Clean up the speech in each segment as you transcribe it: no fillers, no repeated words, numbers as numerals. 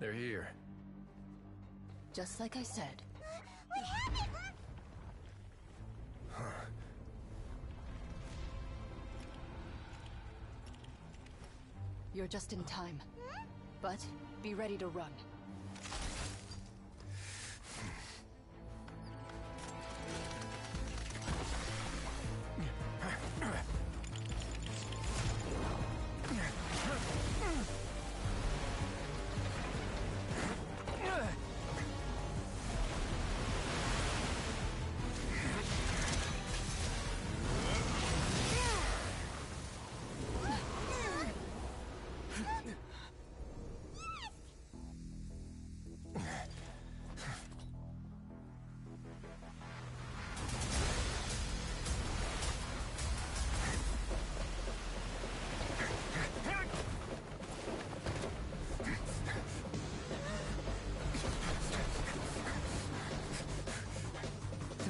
They're here. Just like I said. What happened? You're just in time. But be ready to run.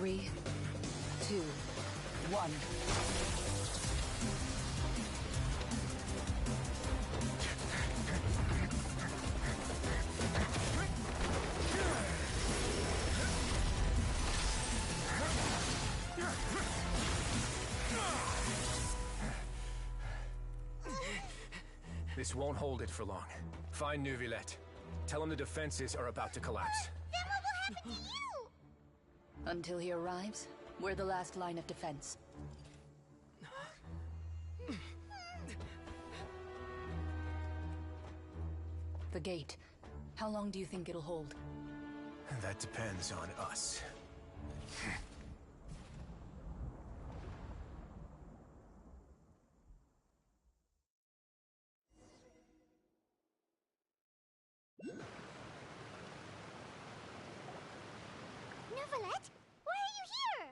Three, two, one. This won't hold it for long. Find Neuvillette. Tell him the defenses are about to collapse. Then what will happen to you? Until he arrives, we're the last line of defense. The gate. How long do you think it'll hold? That depends on us. Neuvillette? Why are you here?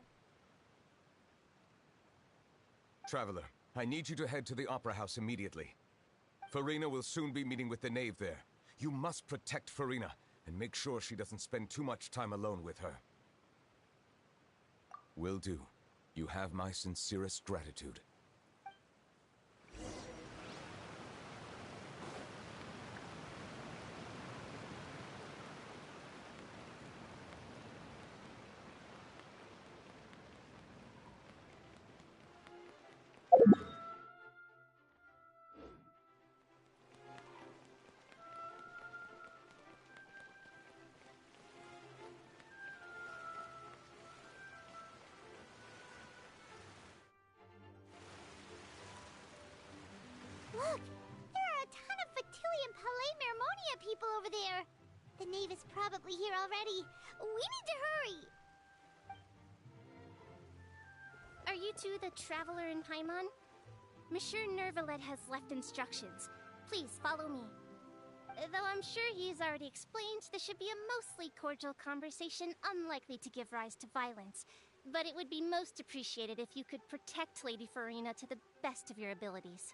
Traveler, I need you to head to the Opera House immediately. Farina will soon be meeting with the knave there. You must protect Farina, and make sure she doesn't spend too much time alone with her. Will do. You have my sincerest gratitude. Look! There are a ton of Factilian Palais Mermonia people over there! The knave is probably here already. We need to hurry! Are you two the traveler in Paimon? Monsieur Neuvillette has left instructions. Please follow me. Though I'm sure he's already explained, this should be a mostly cordial conversation, unlikely to give rise to violence. But it would be most appreciated if you could protect Lady Farina to the best of your abilities.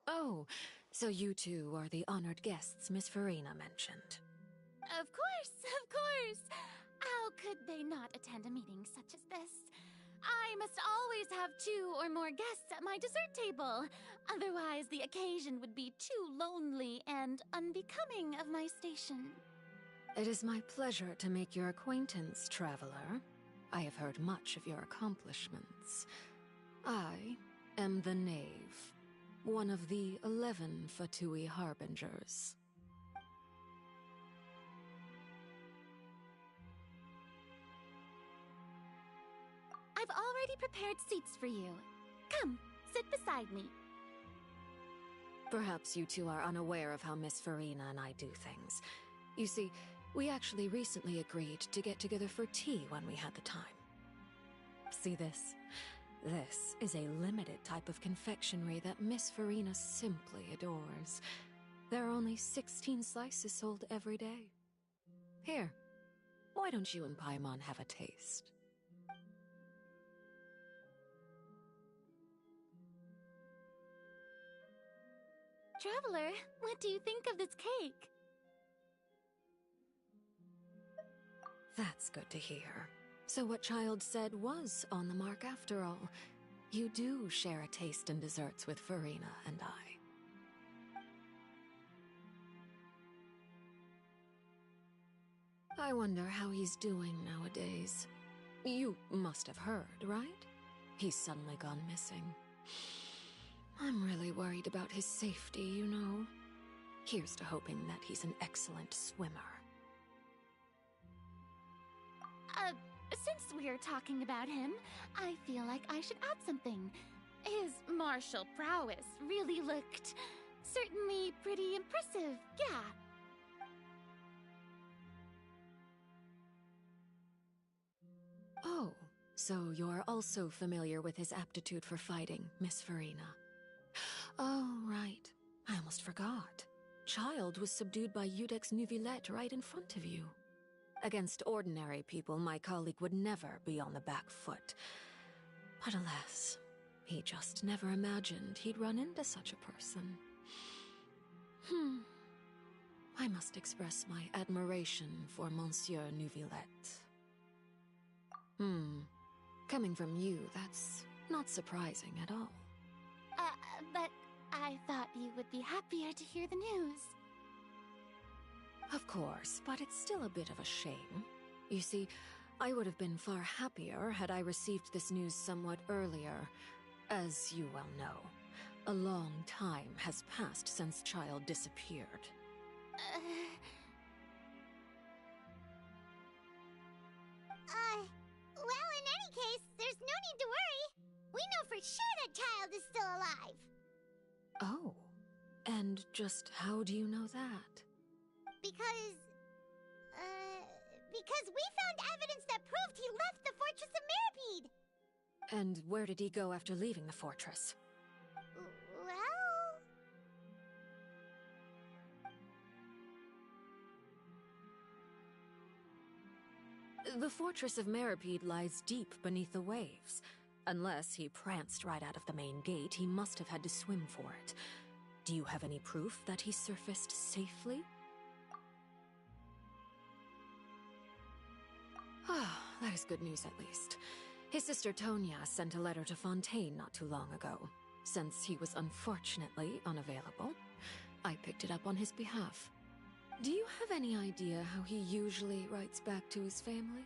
Oh, so you two are the honored guests Miss Farina mentioned. Of course, of course! How could they not attend a meeting such as this? I must always have 2 or more guests at my dessert table. Otherwise, the occasion would be too lonely and unbecoming of my station. It is my pleasure to make your acquaintance, traveler. I have heard much of your accomplishments. I am the Knave, one of the 11 Fatui Harbingers. I've already prepared seats for you. Come, sit beside me. Perhaps you two are unaware of how Miss Farina and I do things. You see, we actually recently agreed to get together for tea when we had the time. See this? This is a limited type of confectionery that Miss Farina simply adores. There are only 16 slices sold every day. Here, why don't you and Paimon have a taste? Traveler, what do you think of this cake? That's good to hear. So what Child said was on the mark after all. You do share a taste in desserts with Farina and I wonder how he's doing nowadays. You must have heard, right? He's suddenly gone missing. I'm really worried about his safety, you know. Here's to hoping that he's an excellent swimmer. Since we're talking about him, I feel like I should add something. His martial prowess really looked certainly pretty impressive, yeah. Oh, so you're also familiar with his aptitude for fighting, Miss Farina. Oh, right. I almost forgot. Child was subdued by Udex Neuvillette right in front of you. Against ordinary people, my colleague would never be on the back foot. But alas, he just never imagined he'd run into such a person. I must express my admiration for Monsieur Neuvillette. Coming from you, that's not surprising at all. But I thought you would be happier to hear the news. Of course, but it's still a bit of a shame. You see, I would have been far happier had I received this news somewhat earlier. As you well know, a long time has passed since Child disappeared. Well, in any case, there's no need to worry. We know for sure that Child is still alive. Oh, and just how do you know that? Because we found evidence that proved he left the Fortress of Mirapede. And where did he go after leaving the fortress? Well... The Fortress of Mirapede lies deep beneath the waves. Unless he pranced right out of the main gate, he must have had to swim for it. Do you have any proof that he surfaced safely? Ah, that is good news at least. His sister Tonya sent a letter to Fontaine not too long ago. Since he was unfortunately unavailable, I picked it up on his behalf. Do you have any idea how he usually writes back to his family?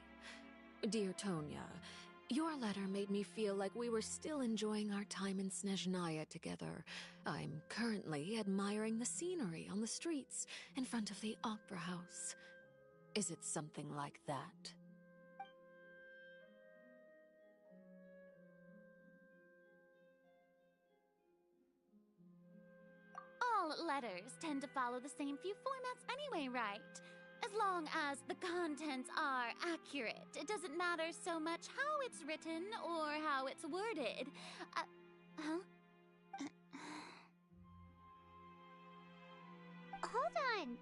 Dear Tonya, your letter made me feel like we were still enjoying our time in Snezhnaya together. I'm currently admiring the scenery on the streets in front of the opera house. Is it something like that? All letters tend to follow the same few formats anyway, right? As long as the contents are accurate, it doesn't matter so much how it's written or how it's worded. Hold on.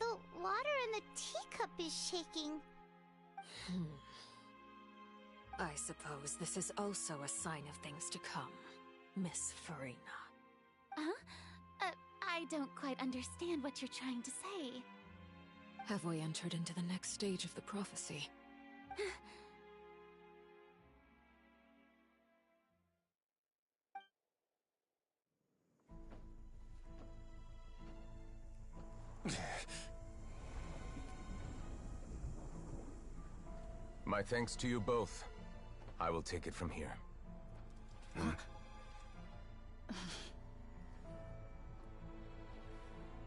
The water in the teacup is shaking. I suppose this is also a sign of things to come, Miss Farina. Huh? I don't quite understand what you're trying to say. Have we entered into the next stage of the prophecy? My thanks to you both. I will take it from here.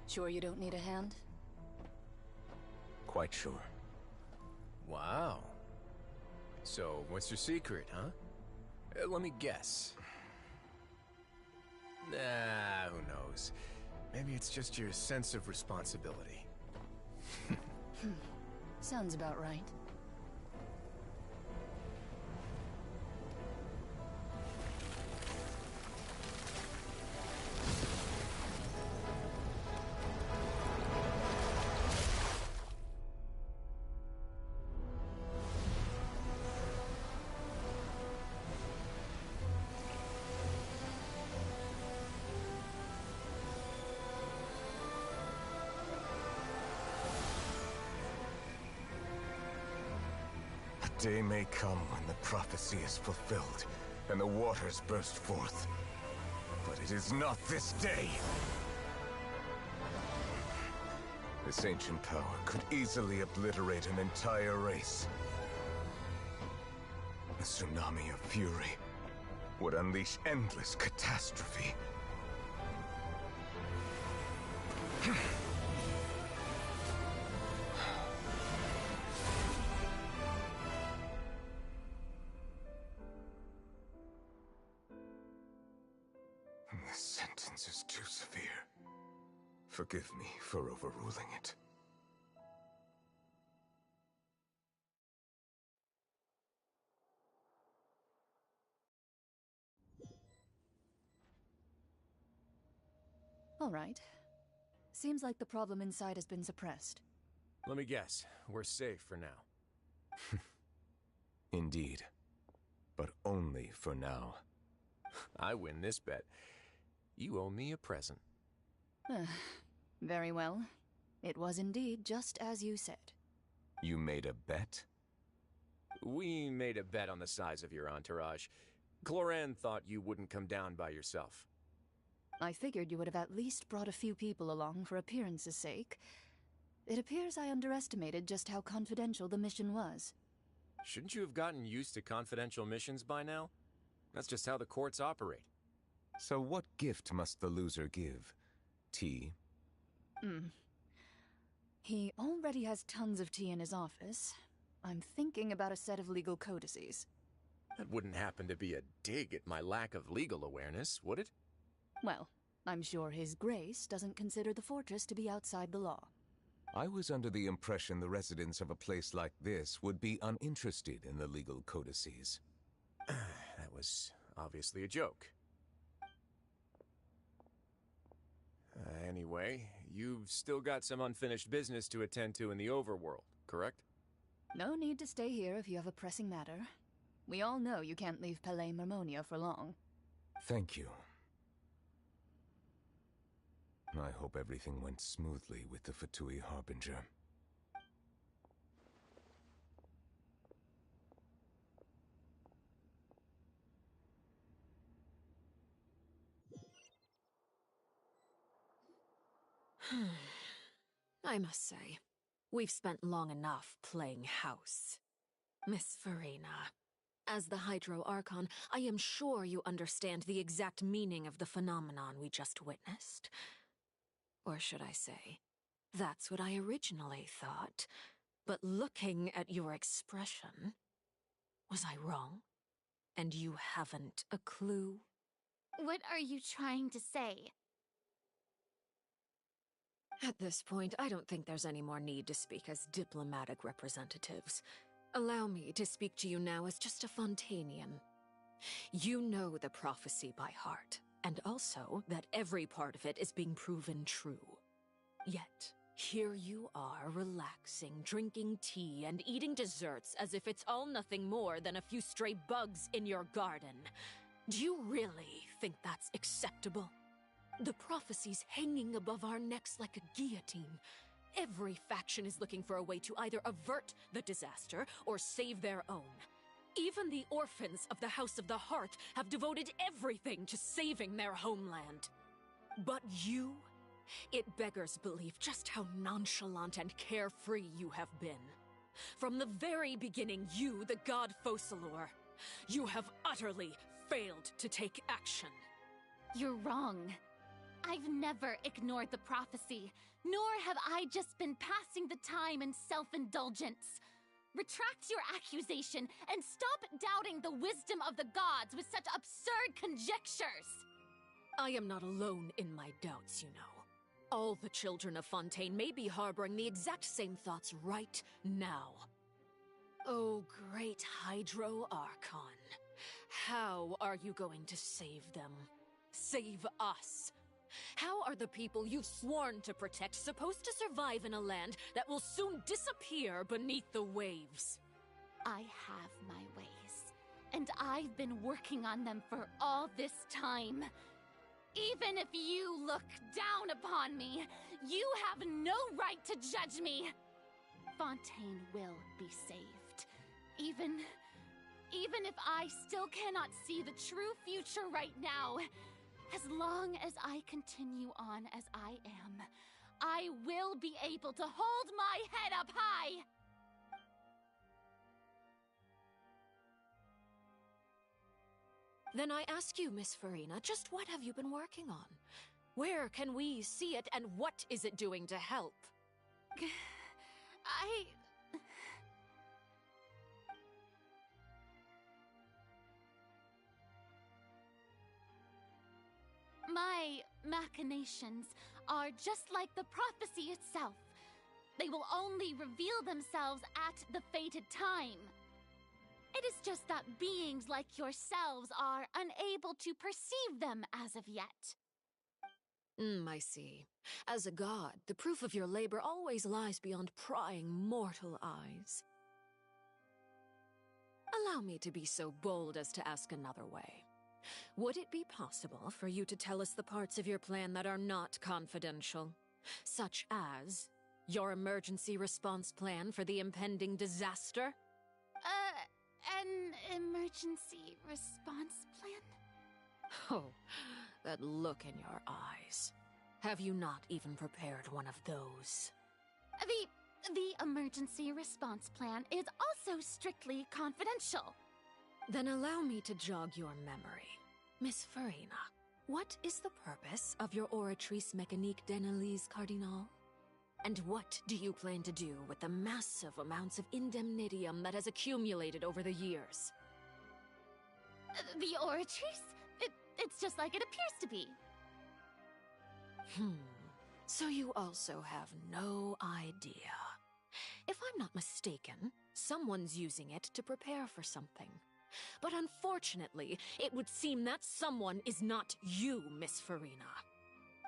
Sure you don't need a hand? Quite sure. Wow. So, what's your secret, huh? Let me guess. Nah, who knows? Maybe it's just your sense of responsibility. Sounds about right. day may come when the prophecy is fulfilled, and the waters burst forth. But it is not this day! This ancient power could easily obliterate an entire race. A tsunami of fury would unleash endless catastrophe. This sentence is too severe. Forgive me for overruling it. All right. Seems like the problem inside has been suppressed. Let me guess. We're safe for now. Indeed. But only for now. I win this bet. You owe me a present. Very well. It was indeed just as you said. You made a bet? We made a bet on the size of your entourage. Cloran thought you wouldn't come down by yourself. I figured you would have at least brought a few people along for appearance's sake. It appears I underestimated just how confidential the mission was. Shouldn't you have gotten used to confidential missions by now? That's just how the courts operate. So what gift must the loser give? Tea? He already has tons of tea in his office. I'm thinking about a set of legal codices. That wouldn't happen to be a dig at my lack of legal awareness, would it? Well, I'm sure His Grace doesn't consider the fortress to be outside the law. I was under the impression the residents of a place like this would be uninterested in the legal codices. That was obviously a joke. Anyway, you've still got some unfinished business to attend to in the overworld, correct? No need to stay here if you have a pressing matter. We all know you can't leave Palais Mermonia for long. Thank you. I hope everything went smoothly with the Fatui Harbinger. I must say, we've spent long enough playing house. Miss Farina, as the Hydro Archon, I am sure you understand the exact meaning of the phenomenon we just witnessed. Or should I say, that's what I originally thought. But looking at your expression, was I wrong? And you haven't a clue? What are you trying to say? At this point, I don't think there's any more need to speak as diplomatic representatives. Allow me to speak to you now as just a Fontanian. You know the prophecy by heart, and also that every part of it is being proven true. Yet, here you are relaxing, drinking tea, and eating desserts as if it's all nothing more than a few stray bugs in your garden. Do you really think that's acceptable? The prophecy's hanging above our necks like a guillotine. Every faction is looking for a way to either avert the disaster or save their own. Even the orphans of the House of the Hearth have devoted everything to saving their homeland. But you? It beggars belief just how nonchalant and carefree you have been. From the very beginning, you, the god Focalor, you have utterly failed to take action. You're wrong. I've never ignored the prophecy, nor have I just been passing the time in self-indulgence. Retract your accusation and stop doubting the wisdom of the gods with such absurd conjectures! I am not alone in my doubts, you know. All the children of Fontaine may be harboring the exact same thoughts right now. Oh, great Hydro Archon. How are you going to save them? Save us? How are the people you've sworn to protect supposed to survive in a land that will soon disappear beneath the waves? I have my ways, and I've been working on them for all this time. Even if you look down upon me, you have no right to judge me. Fontaine will be saved, Even if I still cannot see the true future right now, as long as I continue on as I am, I will be able to hold my head up high! Then I ask you, Miss Farina, just what have you been working on? Where can we see it, and what is it doing to help? My machinations are just like the prophecy itself. They will only reveal themselves at the fated time. It is just that beings like yourselves are unable to perceive them as of yet. I see. As a god, the proof of your labor always lies beyond prying mortal eyes. Allow me to be so bold as to ask another way. Would it be possible for you to tell us the parts of your plan that are not confidential? Such as your emergency response plan for the impending disaster? An emergency response plan? Oh, that look in your eyes. Have you not even prepared one of those? The emergency response plan is also strictly confidential. Then allow me to jog your memory. Miss Farina, what is the purpose of your Oratrice Mécanique d'Analyse Cardinal? And what do you plan to do with the massive amounts of indemnitium that has accumulated over the years? The Oratrice? It's just like it appears to be. So you also have no idea. If I'm not mistaken, someone's using it to prepare for something. But unfortunately, it would seem that someone is not you, Miss Farina.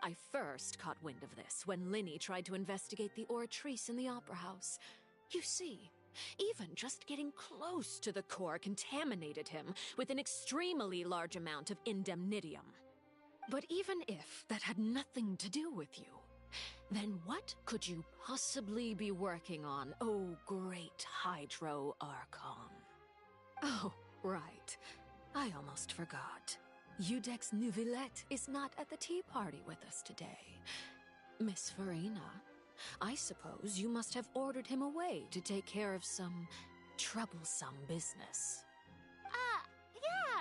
I first caught wind of this when Linny tried to investigate the Oratrice in the Opera House. You see, even just getting close to the core contaminated him with an extremely large amount of indemnitium. But even if that had nothing to do with you, then what could you possibly be working on, oh great Hydro Archon? Oh, right. I almost forgot. Udex Neuvillette is not at the tea party with us today. Miss Farina, I suppose you must have ordered him away to take care of some troublesome business.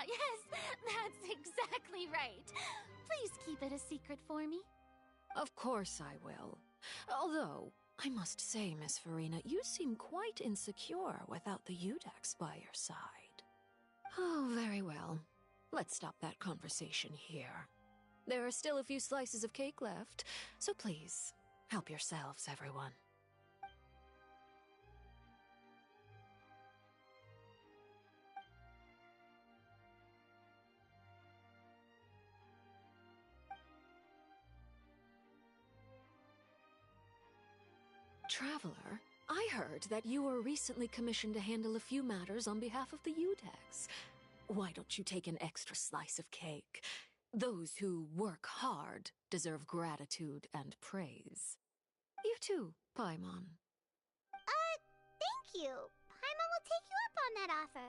Yes, that's exactly right. Please keep it a secret for me. Of course I will. Although, I must say, Miss Farina, you seem quite insecure without the Udex by your side. Oh, very well. Let's stop that conversation here. There are still a few slices of cake left, so please, help yourselves, everyone. Traveler, I heard that you were recently commissioned to handle a few matters on behalf of the Udex. Why don't you take an extra slice of cake? Those who work hard deserve gratitude and praise. You too, Paimon. Thank you. Paimon will take you up on that offer.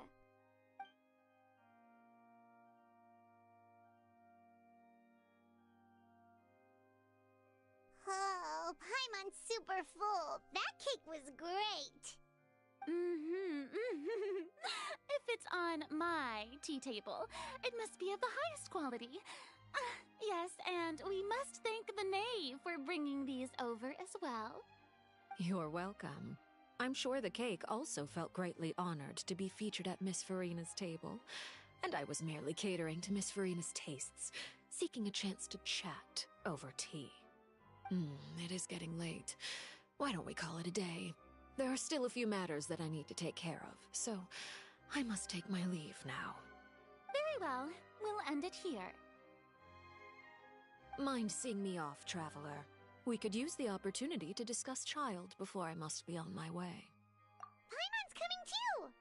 Oh, Paimon's super full. That cake was great. If it's on my tea table, it must be of the highest quality. Yes, and we must thank the knave for bringing these over as well. You're welcome. I'm sure the cake also felt greatly honored to be featured at Miss Farina's table, and I was merely catering to Miss Farina's tastes, seeking a chance to chat over tea. It is getting late. Why don't we call it a day? There are still a few matters that I need to take care of, so I must take my leave now. Very well. We'll end it here. Mind seeing me off, Traveler? We could use the opportunity to discuss Child before I must be on my way. Paimon's coming too!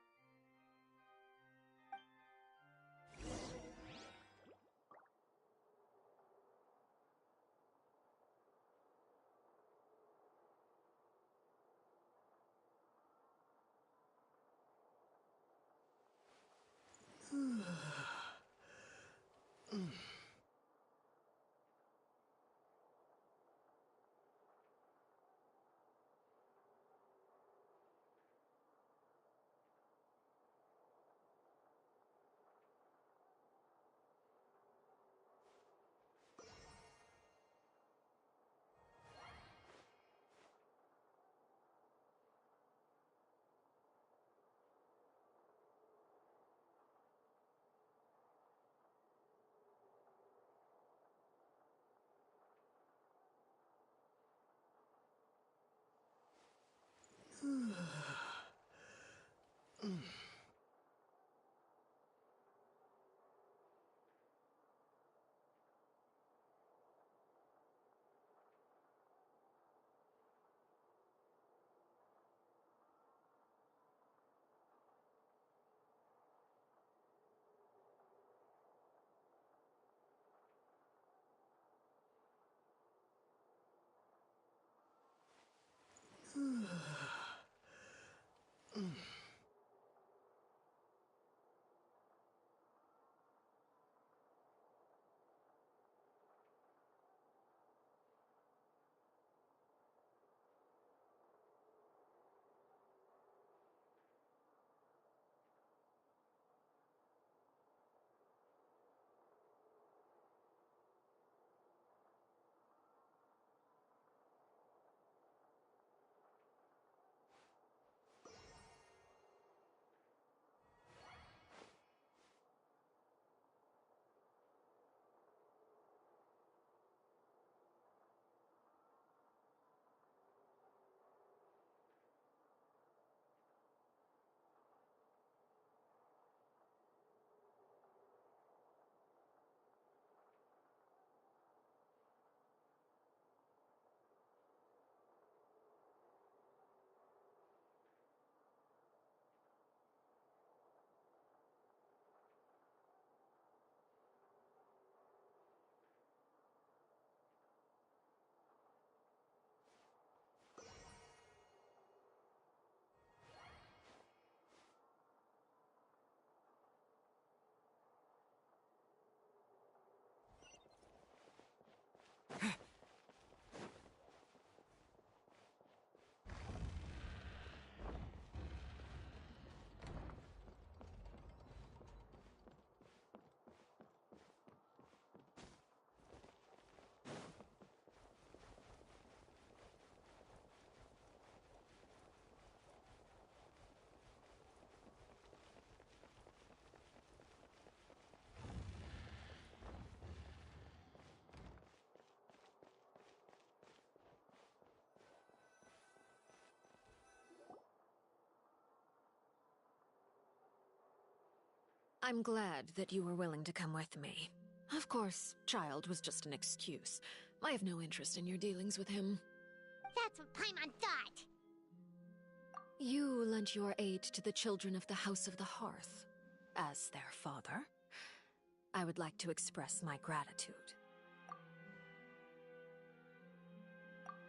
I'm glad that you were willing to come with me. Of course, Child was just an excuse. I have no interest in your dealings with him. That's what Paimon thought. You lent your aid to the children of the House of the Hearth. As their father, I would like to express my gratitude.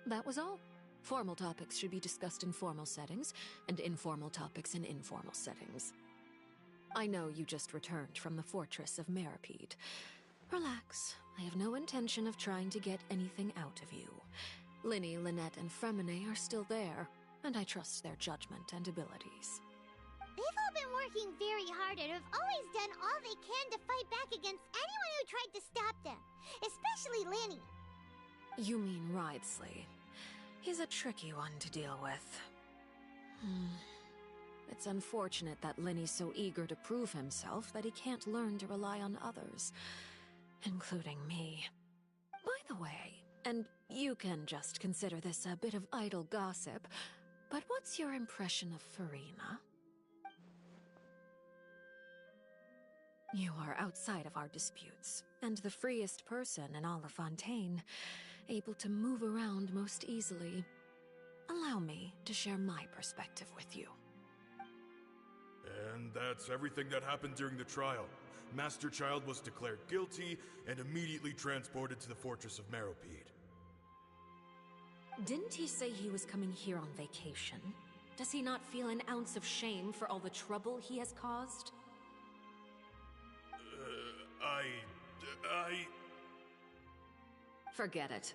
That was all. Formal topics should be discussed in formal settings, and informal topics in informal settings. I know you just returned from the fortress of Meripede. Relax. I have no intention of trying to get anything out of you. Linny, Lynette, and Fremine are still there, and I trust their judgment and abilities. They've all been working very hard and have always done all they can to fight back against anyone who tried to stop them. Especially Linny. You mean Wriothesley. He's a tricky one to deal with. It's unfortunate that Linny's so eager to prove himself that he can't learn to rely on others, including me. By the way, and you can just consider this a bit of idle gossip, but what's your impression of Furina? You are outside of our disputes, and the freest person in all of Fontaine, able to move around most easily. Allow me to share my perspective with you. And that's everything that happened during the trial. Master Child was declared guilty and immediately transported to the Fortress of Meripede. Didn't he say he was coming here on vacation? Does he not feel an ounce of shame for all the trouble he has caused? Forget it.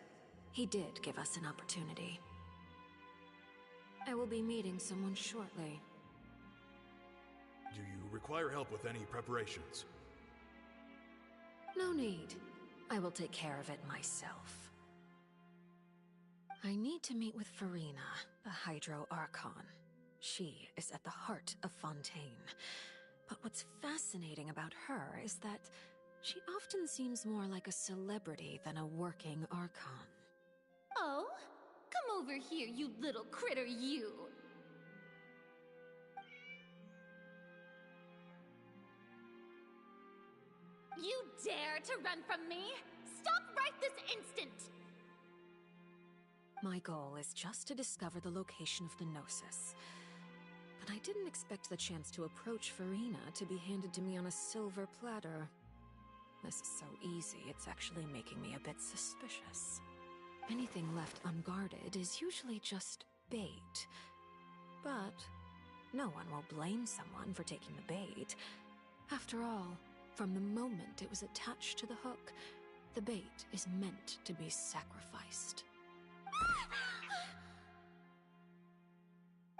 He did give us an opportunity. I will be meeting someone shortly. Do you require help with any preparations? No need. I will take care of it myself. I need to meet with Furina, the Hydro Archon. She is at the heart of Fontaine. But what's fascinating about her is that she often seems more like a celebrity than a working Archon. Oh? Come over here, you little critter, you! You dare to run from me? Stop right this instant! My goal is just to discover the location of the Gnosis. But I didn't expect the chance to approach Furina to be handed to me on a silver platter. This is so easy, it's actually making me a bit suspicious. Anything left unguarded is usually just bait. But no one will blame someone for taking the bait. After all, from the moment it was attached to the hook, the bait is meant to be sacrificed.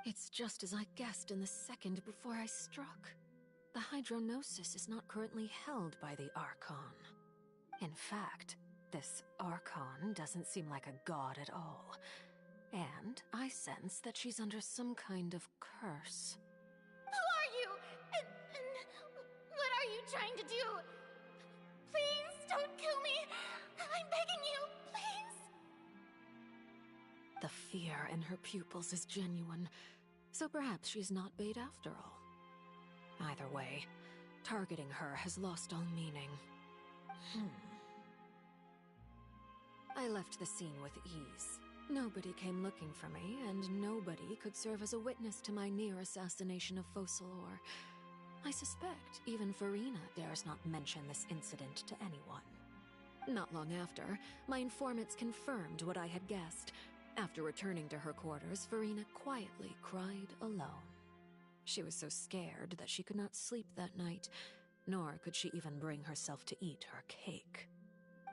It's just as I guessed in the second before I struck. The Hydronosis is not currently held by the Archon. In fact, this Archon doesn't seem like a god at all. And I sense that she's under some kind of curse. Who are you? And what are you trying to do? Please don't kill me! I'm begging you, please! The fear in her pupils is genuine, so perhaps she's not bait after all. Either way, targeting her has lost all meaning. I left the scene with ease. Nobody came looking for me, and nobody could serve as a witness to my near assassination of Focalor. I suspect even Furina dares not mention this incident to anyone. Not long after, my informants confirmed what I had guessed. After returning to her quarters, Furina quietly cried alone. She was so scared that she could not sleep that night, nor could she even bring herself to eat her cake.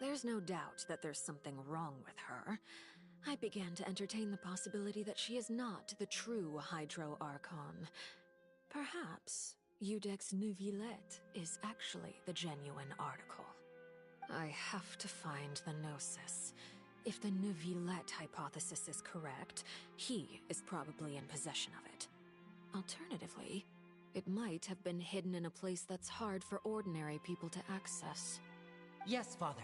There's no doubt that there's something wrong with her. I began to entertain the possibility that she is not the true Hydro Archon. Perhaps Eudex Neuvillette is actually the genuine article. I have to find the Gnosis. If the Neuvillette hypothesis is correct, he is probably in possession of it. Alternatively, it might have been hidden in a place that's hard for ordinary people to access. Yes, Father.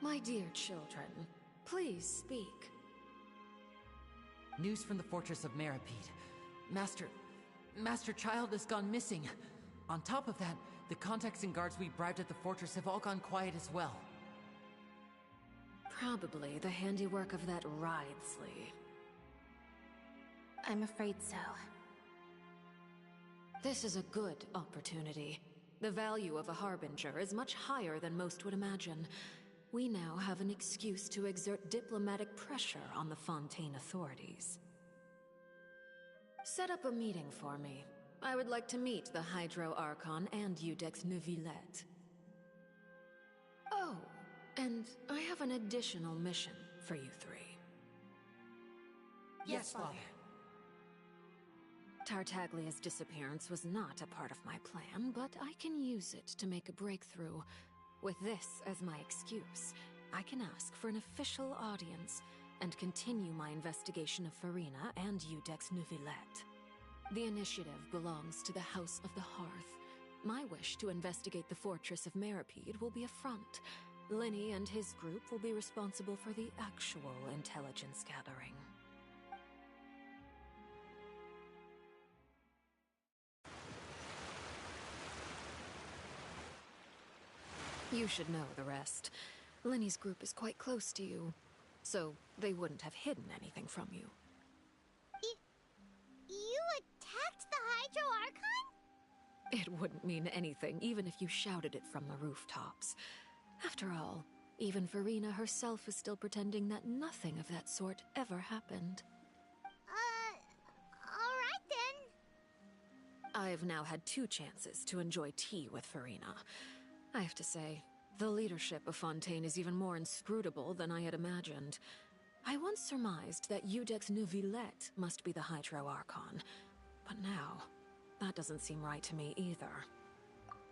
My dear children, please speak. News from the Fortress of Meripede. Master Child has gone missing. On top of that, the contacts and guards we bribed at the fortress have all gone quiet as well. Probably the handiwork of that Wriothesley. I'm afraid so. This is a good opportunity. The value of a Harbinger is much higher than most would imagine. We now have an excuse to exert diplomatic pressure on the Fontaine authorities. Set up a meeting for me. I would like to meet the Hydro Archon and Iudex Neuvillette. Oh, and I have an additional mission for you three. Yes, Father. Tartaglia's disappearance was not a part of my plan, but I can use it to make a breakthrough. With this as my excuse, I can ask for an official audience and continue my investigation of Farina and Iudex Neuvillette. The initiative belongs to the House of the Hearth. My wish to investigate the fortress of Meripede will be a front. Linny and his group will be responsible for the actual intelligence gathering. You should know the rest. Linny's group is quite close to you, so they wouldn't have hidden anything from you. You attacked the Hydro Archon? It wouldn't mean anything, even if you shouted it from the rooftops. After all, even Farina herself is still pretending that nothing of that sort ever happened. Alright then. I've now had 2 chances to enjoy tea with Farina. I have to say, the leadership of Fontaine is even more inscrutable than I had imagined. I once surmised that Iudex Neuvillette must be the Hydro Archon, but now, that doesn't seem right to me either.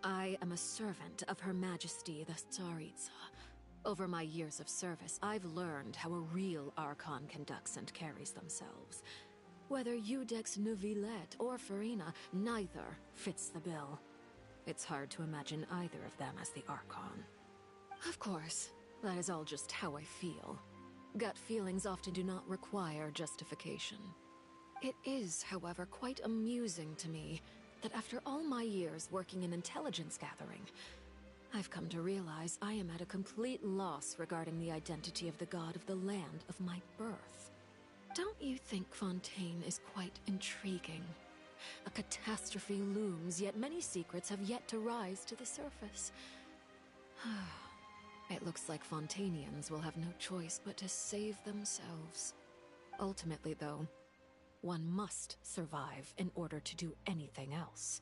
I am a servant of Her Majesty the Tsaritsa. Over my years of service, I've learned how a real Archon conducts and carries themselves. Whether Iudex Neuvillette or Farina, neither fits the bill. It's hard to imagine either of them as the Archon. Of course, that is all just how I feel. Gut feelings often do not require justification. It is, however, quite amusing to me that after all my years working in intelligence gathering, I've come to realize I am at a complete loss regarding the identity of the god of the land of my birth. Don't you think Fontaine is quite intriguing? A catastrophe looms, yet many secrets have yet to rise to the surface. It looks like Fontainians will have no choice but to save themselves. Ultimately, though, one must survive in order to do anything else.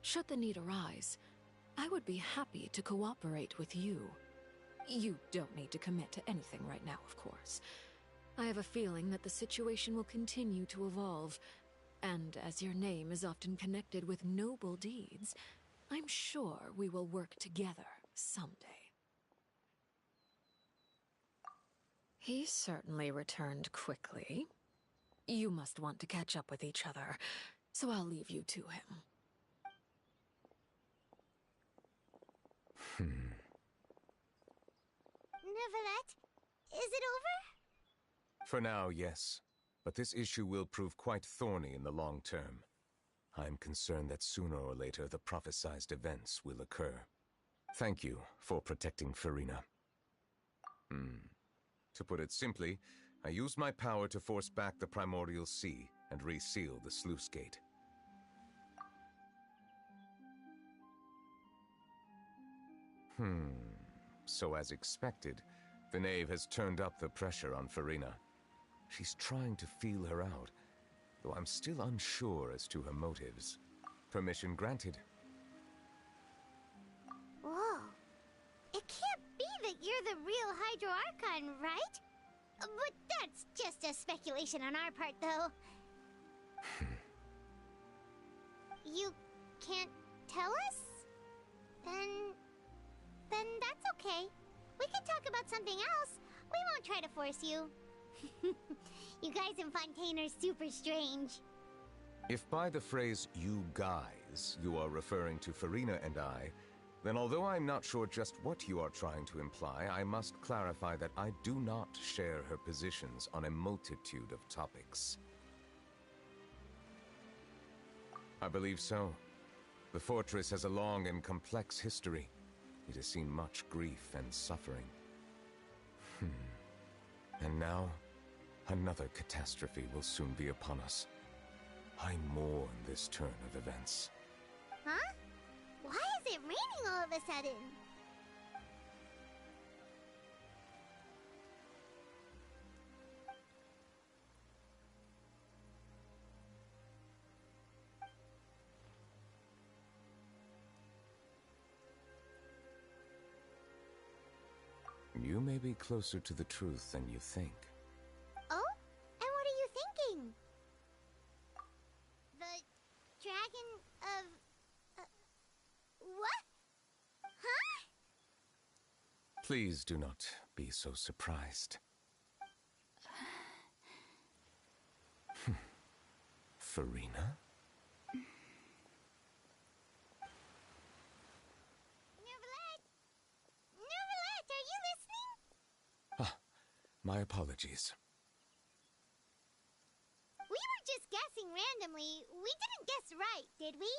Should the need arise, I would be happy to cooperate with you. You don't need to commit to anything right now, of course. I have a feeling that the situation will continue to evolve, and as your name is often connected with noble deeds, I'm sure we will work together someday. He certainly returned quickly. You must want to catch up with each other, so I'll leave you to him. Neuvillette, is it over? For now, yes. But this issue will prove quite thorny in the long term. I'm concerned that sooner or later the prophesized events will occur. Thank you for protecting Farina. To put it simply, I used my power to force back the Primordial Sea and reseal the sluice gate. So as expected, the Knave has turned up the pressure on Farina. She's trying to feel her out, though I'm still unsure as to her motives. Permission granted. Whoa. It can't be that you're the real Hydro Archon, right? But that's just a speculation on our part, though. You can't tell us? Then that's okay. We can talk about something else. We won't try to force you. You guys in Fontaine are super strange. If by the phrase, you guys, you are referring to Farina and I, then although I'm not sure just what you are trying to imply, I must clarify that I do not share her positions on a multitude of topics. I believe so. The fortress has a long and complex history. It has seen much grief and suffering. And now, another catastrophe will soon be upon us. I mourn this turn of events. Huh? Why is it raining all of a sudden? You may be closer to the truth than you think. Oh? And what are you thinking? The dragon of... what? Huh? Please do not be so surprised. Farina? Nervalette, are you listening? My apologies. We were just guessing randomly. We didn't guess right, did we?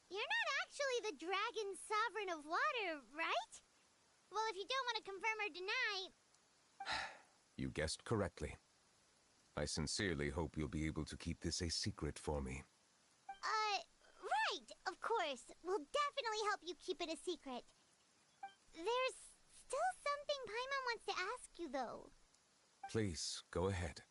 You're not actually the dragon sovereign of water, right? Well, if you don't want to confirm or deny... You guessed correctly. I sincerely hope you'll be able to keep this a secret for me. Right, of course. We'll definitely help you keep it a secret. There's still something Paimon wants to ask you, though. Please, go ahead.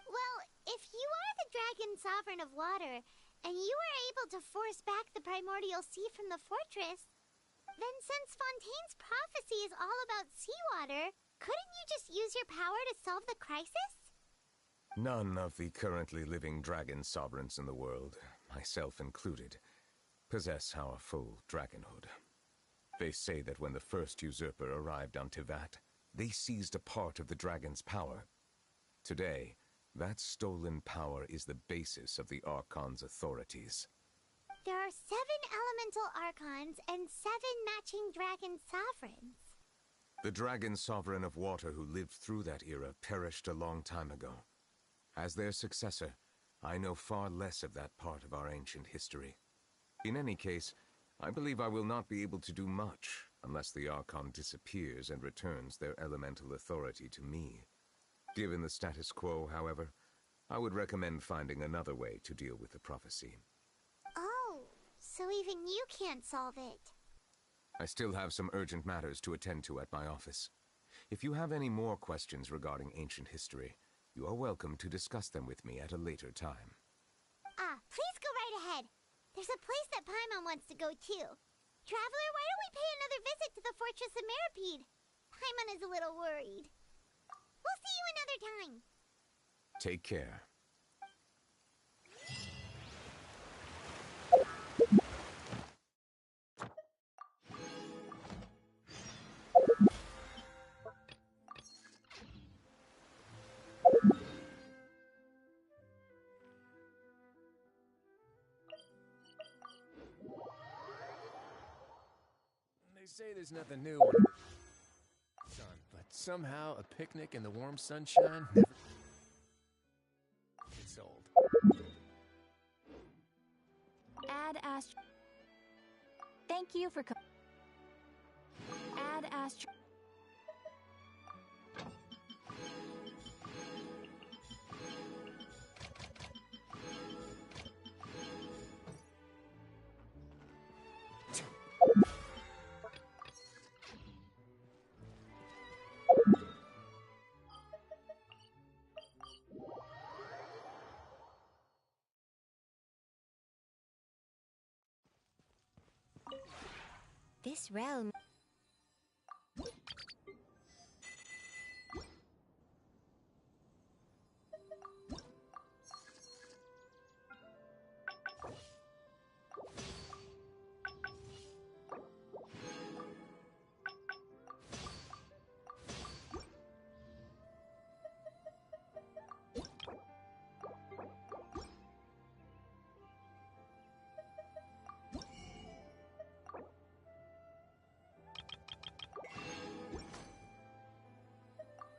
Well, if you are the dragon sovereign of water, and you were able to force back the primordial sea from the fortress, then since Fontaine's prophecy is all about seawater, couldn't you just use your power to solve the crisis? None of the currently living dragon sovereigns in the world, myself included, possess our full dragonhood. They say that when the first usurper arrived on Tivat, they seized a part of the dragon's power. Today, that stolen power is the basis of the Archon's authorities. There are 7 elemental archons and 7 matching dragon sovereigns. The dragon sovereign of water who lived through that era perished a long time ago. As their successor, I know far less of that part of our ancient history. In any case, I believe I will not be able to do much unless the Archon disappears and returns their elemental authority to me. Given the status quo, however, I would recommend finding another way to deal with the prophecy. Oh, so even you can't solve it. I still have some urgent matters to attend to at my office. If you have any more questions regarding ancient history, you are welcome to discuss them with me at a later time. Please go right ahead. There's a place that Paimon wants to go too. Traveler, why don't we pay another visit to the Fortress of Meripede? Paimon is a little worried. We'll see you another time. Take care. They say there's nothing new under the sun, but somehow a picnic in the warm sunshine never gets old. Add Astro. Thank you for Add Astro. This realm...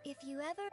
If you ever...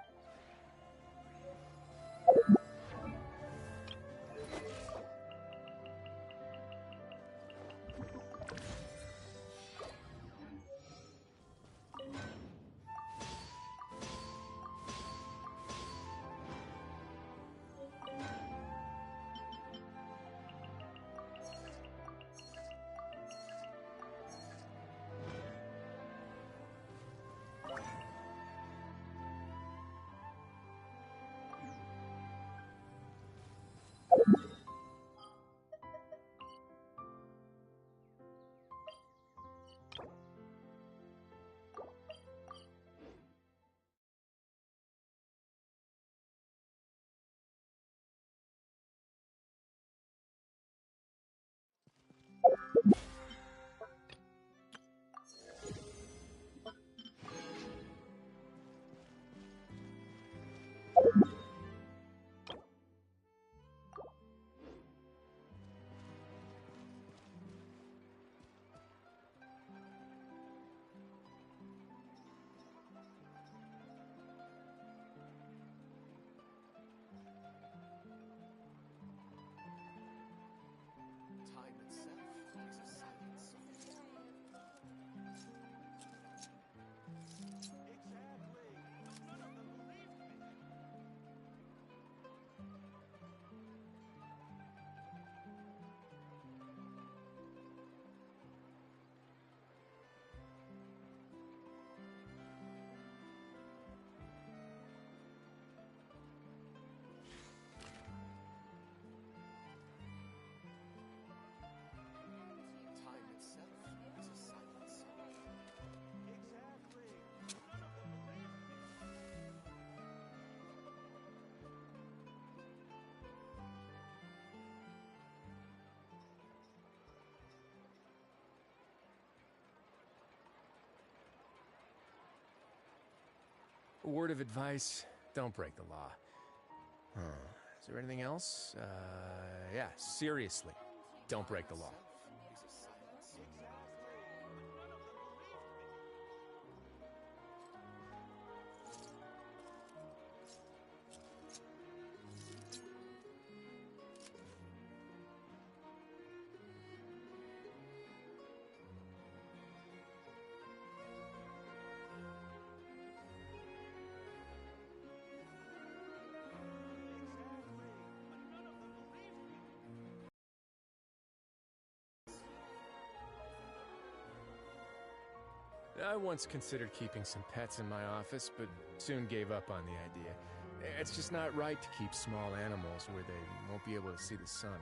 A word of advice, don't break the law. Is there anything else? Yeah, seriously, don't break the law. I once considered keeping some pets in my office, but soon gave up on the idea. It's just not right to keep small animals where they won't be able to see the sun.